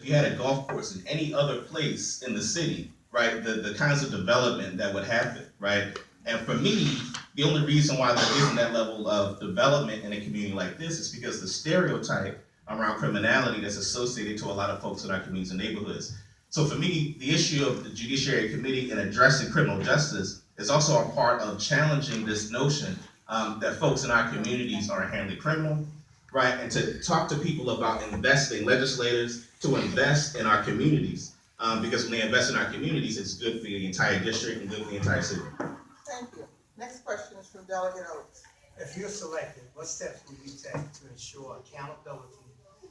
if you had a golf course in any other place in the city, right, the kinds of development that would happen, right? And for me, the only reason why there isn't that level of development in a community like this is because the stereotype around criminality that's associated to a lot of folks in our communities and neighborhoods. So for me, the issue of the Judiciary Committee in addressing criminal justice is also a part of challenging this notion that folks in our communities are inherently criminal, right? And to talk to people about investing, legislators to invest in our communities, because when they invest in our communities, it's good for the entire district and good for the entire city. Thank you. Next question is from Delegate Oaks. If you're selected, what steps will you take to ensure accountability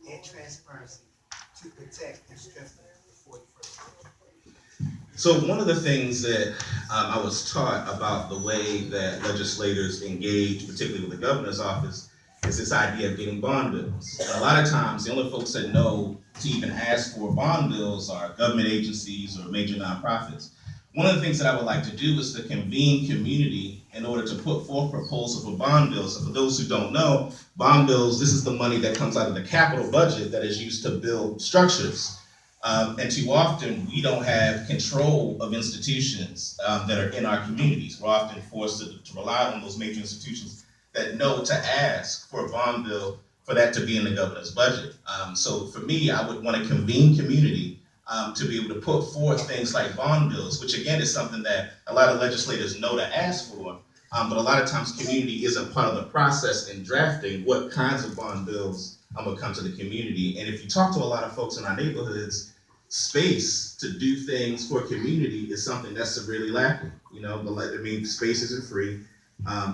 and transparency to protect and strengthen the 41st Amendment? So one of the things that I was taught about the way that legislators engage, particularly with the governor's office, is this idea of getting bond bills. And a lot of times, the only folks that know to even ask for bond bills are government agencies or major nonprofits. One of the things that I would like to do is to convene community in order to put forth proposals for bond bills. So for those who don't know, bond bills, this is the money that comes out of the capital budget that is used to build structures. And too often, we don't have control of institutions that are in our communities. We're often forced to rely on those major institutions that know to ask for a bond bill for that to be in the governor's budget. So for me, I would want to convene community to be able to put forth things like bond bills, which again is something that a lot of legislators know to ask for, but a lot of times community isn't part of the process in drafting what kinds of bond bills will come to the community. And if you talk to a lot of folks in our neighborhoods, space to do things for community is something that's severely lacking. You know, space isn't free,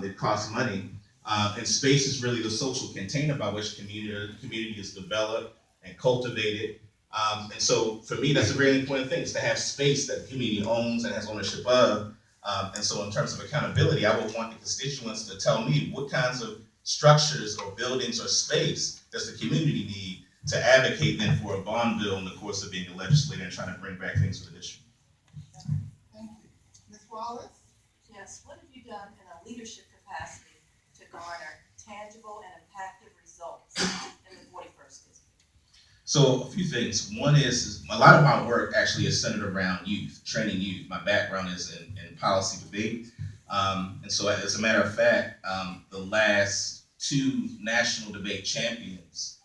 it costs money. And space is really the social container by which community is developed and cultivated. And so for me, that's a very important thing, is to have space that the community owns and has ownership of. And so in terms of accountability, I would want the constituents to tell me what kinds of structures or buildings or space does the community need to advocate then for a bond bill in the course of being a legislator and trying to bring back things to the district. Thank you. Ms. Wallace? Yes, what have you done in a leadership capacity to garner tangible and impactful results in the 41st district? So a few things. One is a lot of my work actually is centered around youth, training youth. My background is in policy debate. And so as a matter of fact, the last two national debate champions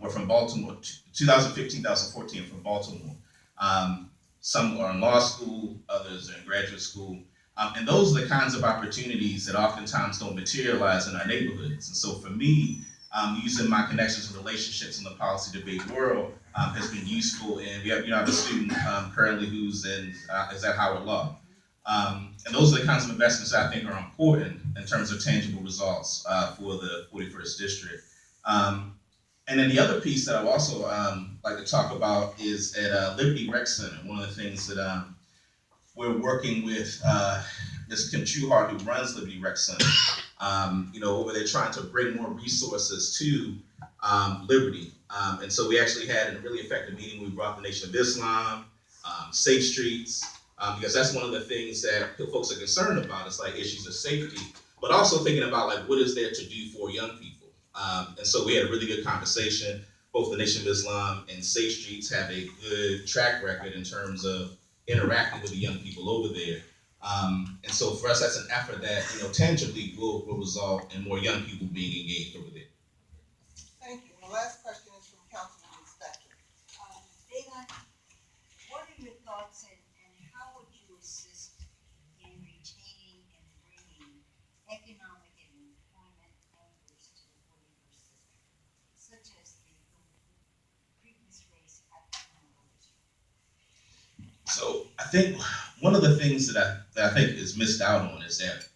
were from Baltimore, 2015, 2014 from Baltimore. Some are in law school, others are in graduate school. And those are the kinds of opportunities that oftentimes don't materialize in our neighborhoods. And so for me, using my connections and relationships in the policy debate world has been useful. And I have a student currently who's is at Howard Law. And those are the kinds of investments that I think are important in terms of tangible results for the 41st district. And then the other piece that I would also like to talk about is at Liberty Rec Center. One of the things that we're working with Ms. Kim Trueheart, who runs Liberty Rec Center, over there trying to bring more resources to Liberty. And so we actually had a really effective meeting. We brought the Nation of Islam, Safe Streets, because that's one of the things that folks are concerned about. It's like issues of safety, but also thinking about like what is there to do for young people. And so we had a really good conversation. Both the Nation of Islam and Safe Streets have a good track record in terms of interacting with the young people over there. And so for us, that's an effort that tangibly will result in more young people being engaged over there. Thank you. The last question is from Councilman Spector. Dagon, what are your thoughts and how would you assist in retaining and bringing economic and employment anchors to the 41st district, such as the previous race at the district? So I think one of the things that I think is missed out on is that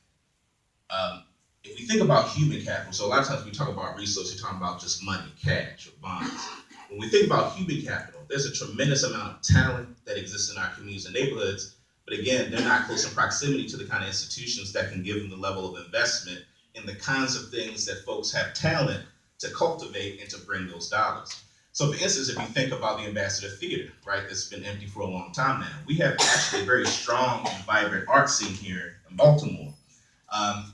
if we think about human capital, so a lot of times we talk about resources, we're talking about just money, cash, or bonds. When we think about human capital, there's a tremendous amount of talent that exists in our communities and neighborhoods, but again, they're not close in proximity to the kind of institutions that can give them the level of investment in the kinds of things that folks have talent to cultivate and to bring those dollars. So for instance, if you think about the Ambassador Theater, right, that's been empty for a long time now, we have actually a very strong and vibrant art scene here in Baltimore.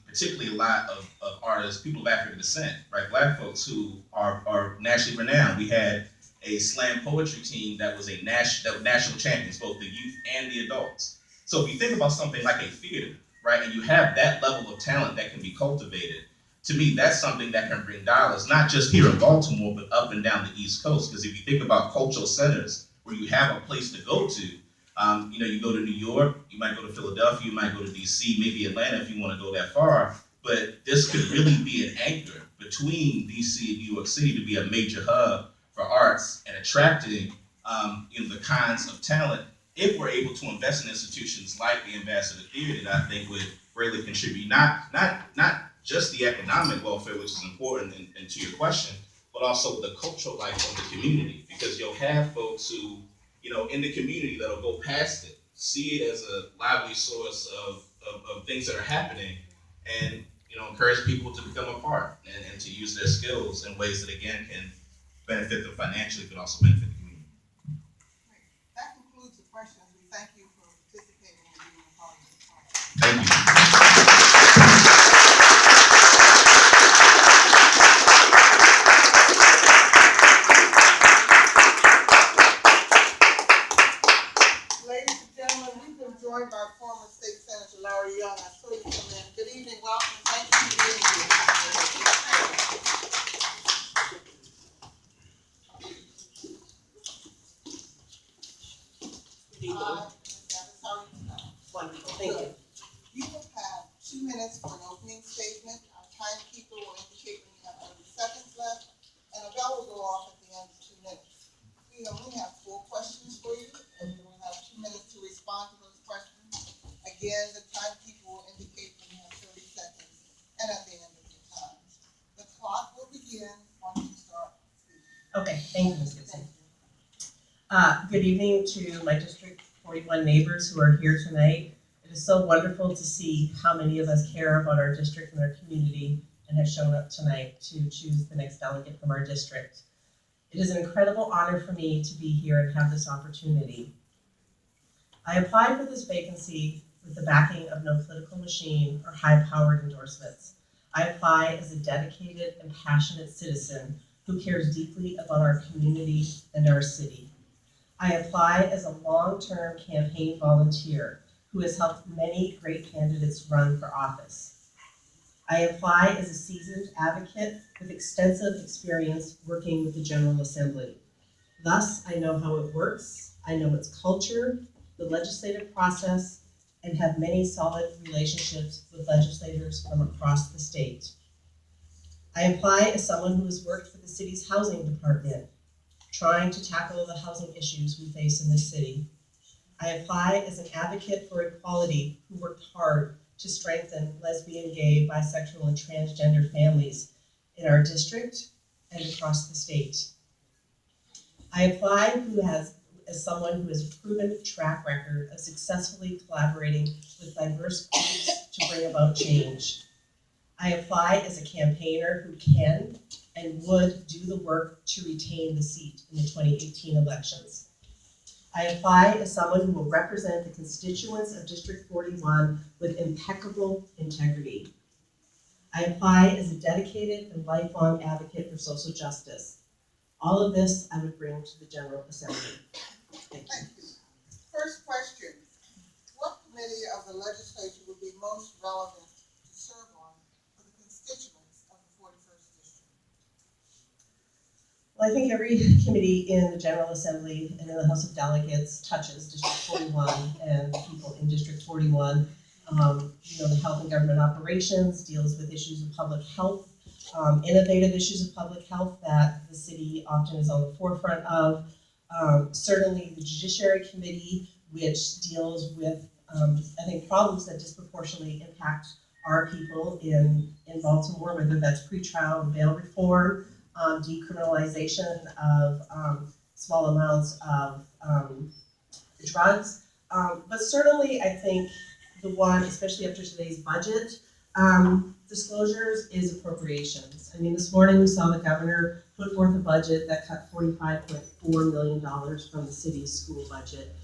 Particularly a lot of artists, people of African descent, right? Black folks who are nationally renowned. We had a slam poetry team that was national champions, both the youth and the adults. So if you think about something like a theater, right, and you have that level of talent that can be cultivated, to me, that's something that can bring dollars, not just here in Baltimore, but up and down the East Coast. Because if you think about cultural centers where you have a place to go to, you go to New York, you might go to Philadelphia, you might go to DC, maybe Atlanta if you want to go that far. But this could really be an anchor between DC and New York City to be a major hub for arts and attracting the kinds of talent if we're able to invest in institutions like the Ambassador Theater that I think would greatly contribute not just the economic welfare, which is important and to your question, but also the cultural life of the community. Because you'll have folks who, in the community that'll go past it, see it as a lively source of things that are happening, and encourage people to become a part and to use their skills in ways that again can benefit them financially, but also benefit the community. That concludes the questions. We thank you for participating and being a part of this process. Thank you. Ladies and gentlemen, we've been joined by former State Senator Larry Young. I saw you come in. Good evening, welcome. Thank you for being here. Ms. Davis, how are you tonight? Wonderful, thank you. You will have 2 minutes for an opening statement. Our timekeeper will indicate when you have 30 seconds left, and a bell will go off at the end of 2 minutes. We only have 4 questions for you, and you will have 2 minutes to respond to those questions. Again, the timekeeper will indicate when you have 30 seconds, and at the end of your time. The clock will begin once you start speaking. Okay, thank you, Ms. Gibson. Good evening to my District 41 neighbors who are here tonight. It is so wonderful to see how many of us care about our district and our community and have shown up tonight to choose the next delegate from our district. It is an incredible honor for me to be here and have this opportunity. I applied for this vacancy with the backing of no political machine or high-powered endorsements. I apply as a dedicated and passionate citizen who cares deeply about our community and our city. I apply as a long-term campaign volunteer who has helped many great candidates run for office. I apply as a seasoned advocate with extensive experience working with the General Assembly. Thus, I know how it works, I know its culture, the legislative process, and have many solid relationships with legislators from across the state. I apply as someone who has worked for the city's housing department, trying to tackle the housing issues we face in this city. I apply as an advocate for equality who worked hard to strengthen lesbian, gay, bisexual, and transgender families in our district and across the state. I apply as someone who has a proven track record of successfully collaborating with diverse groups to bring about change. I apply as a campaigner who can and would do the work to retain the seat in the 2018 elections. I apply as someone who will represent the constituents of District 41 with impeccable integrity. I apply as a dedicated and lifelong advocate for social justice. All of this I would bring to the General Assembly. Thank you. Thank you. First question. What committee of the legislature would be most relevant to serve on for the constituents of the 41st District? Well, I think every committee in the General Assembly and in the House of Delegates touches District 41 and people in District 41. The Health and Government Operations deals with issues of public health, innovative issues of public health that the city often is on the forefront of. Certainly the Judiciary Committee, which deals with, I think, problems that disproportionately impact our people in Baltimore, whether that's pretrial and bail reform, decriminalization of small amounts of drugs. But certainly I think the one, especially after today's budget disclosures, is appropriations. I mean, this morning we saw the governor put forth a budget that cut $45.4 million from the city's school budget.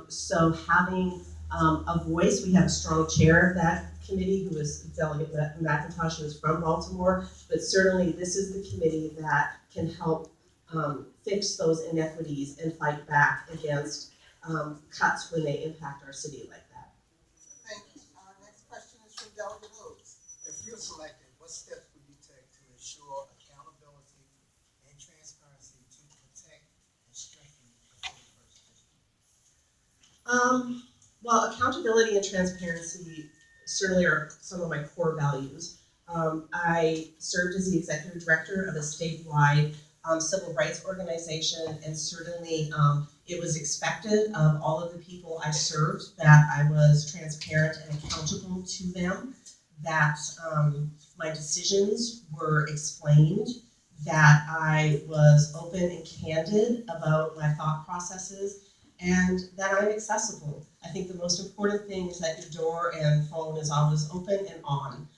So having a voice, we have a strong chair of that committee who is Delegate McIntosh, who is from Baltimore, but certainly this is the committee that can help fix those inequities and fight back against cuts when they impact our city like that. Thank you. Our next question is from Delegate Oates. If you're selected, what steps would you take to ensure accountability and transparency to protect and strengthen the 41st district? Well, accountability and transparency certainly are some of my core values. I served as the executive director of a statewide civil rights organization, and certainly it was expected of all of the people I served that I was transparent and accountable to them, that my decisions were explained, that I was open and candid about my thought processes, and that I'm accessible. I think the most important thing is that your door and phone is always open and on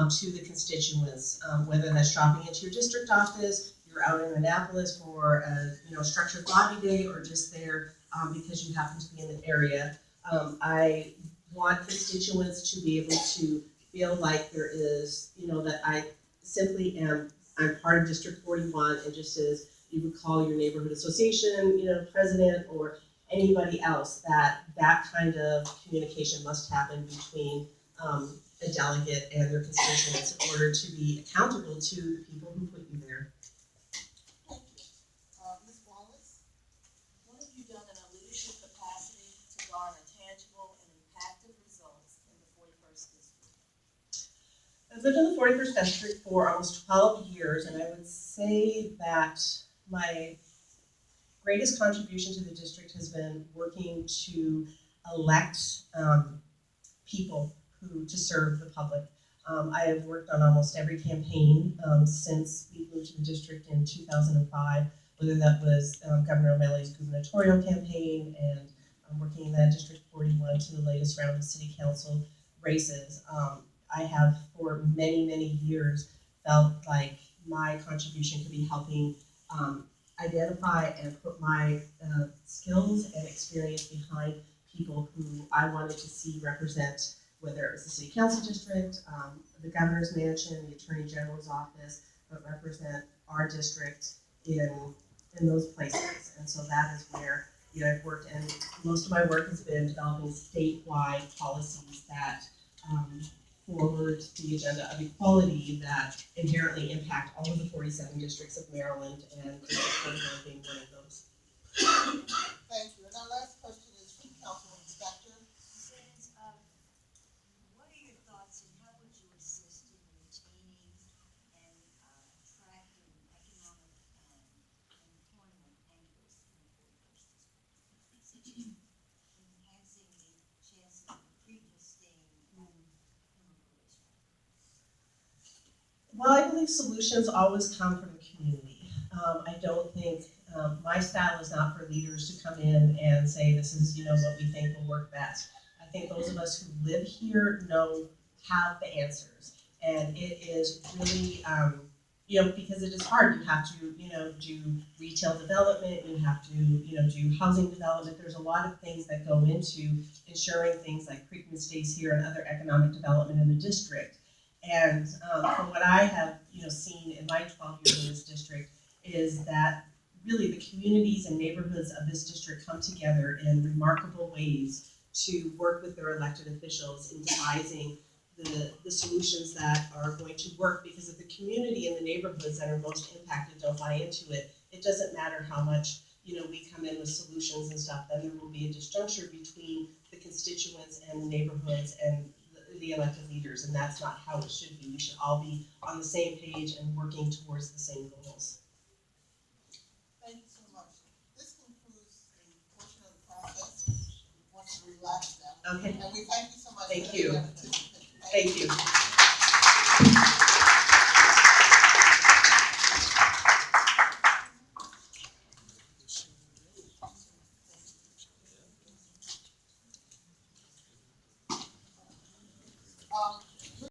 to the constituents, whether that's dropping into your district office, you're out in Annapolis for a structured lobby day, or just there because you happen to be in the area. I want constituents to be able to feel like there is, that I simply I'm part of District 41, and just as you would call your neighborhood association, president, or anybody else, that kind of communication must happen between a delegate and their constituents in order to be accountable to the people who put you there. Thank you. Ms. Wallace? What have you done in a leadership capacity to garner tangible and impactful results in the 41st district? I've lived in the 41st district for almost 12 years, and I would say that my greatest contribution to the district has been working to elect people to serve the public. I have worked on almost every campaign since we moved to the district in 2005, whether that was Governor O'Malley's gubernatorial campaign and working in that District 41 to the latest round of city council races. I have for many, many years felt like my contribution could be helping identify and put my skills and experience behind people who I wanted to see represent, whether it was the city council district, the governor's mansion, the attorney general's office, but represent our district in those places. And so that is where I've worked, and most of my work has been developing statewide policies that forward the agenda of equality that inherently impact all of the 47 districts of Maryland, and District 41 being one of those. Thank you. And our last question is from Council Inspector. Says, what are your thoughts and how would you assist in retaining and attracting economic and employment anchors in the 41st district? Enhancing the chances of people staying on immigrants. Well, I believe solutions always come from the community. I don't think my style is not for leaders to come in and say this is what we think will work best. I think those of us who live here have the answers, and it is really because it is hard. You have to do retail development, you have to do housing development. There's a lot of things that go into ensuring things like Creekman stays here and other economic development in the district. And from what I have seen in my 12 years in this district is that really the communities and neighborhoods of this district come together in remarkable ways to work with their elected officials in devising the solutions that are going to work, because if the community and the neighborhoods that are most impacted don't buy into it, it doesn't matter how much we come in with solutions and stuff, then there will be a disjuncture between the constituents and the neighborhoods and the elected leaders, and that's not how it should be. We should all be on the same page and working towards the same goals. Thank you so much. This concludes the portion of the process. We want to relax now. Okay. And we thank you so much. Thank for you. your participation. Thank you.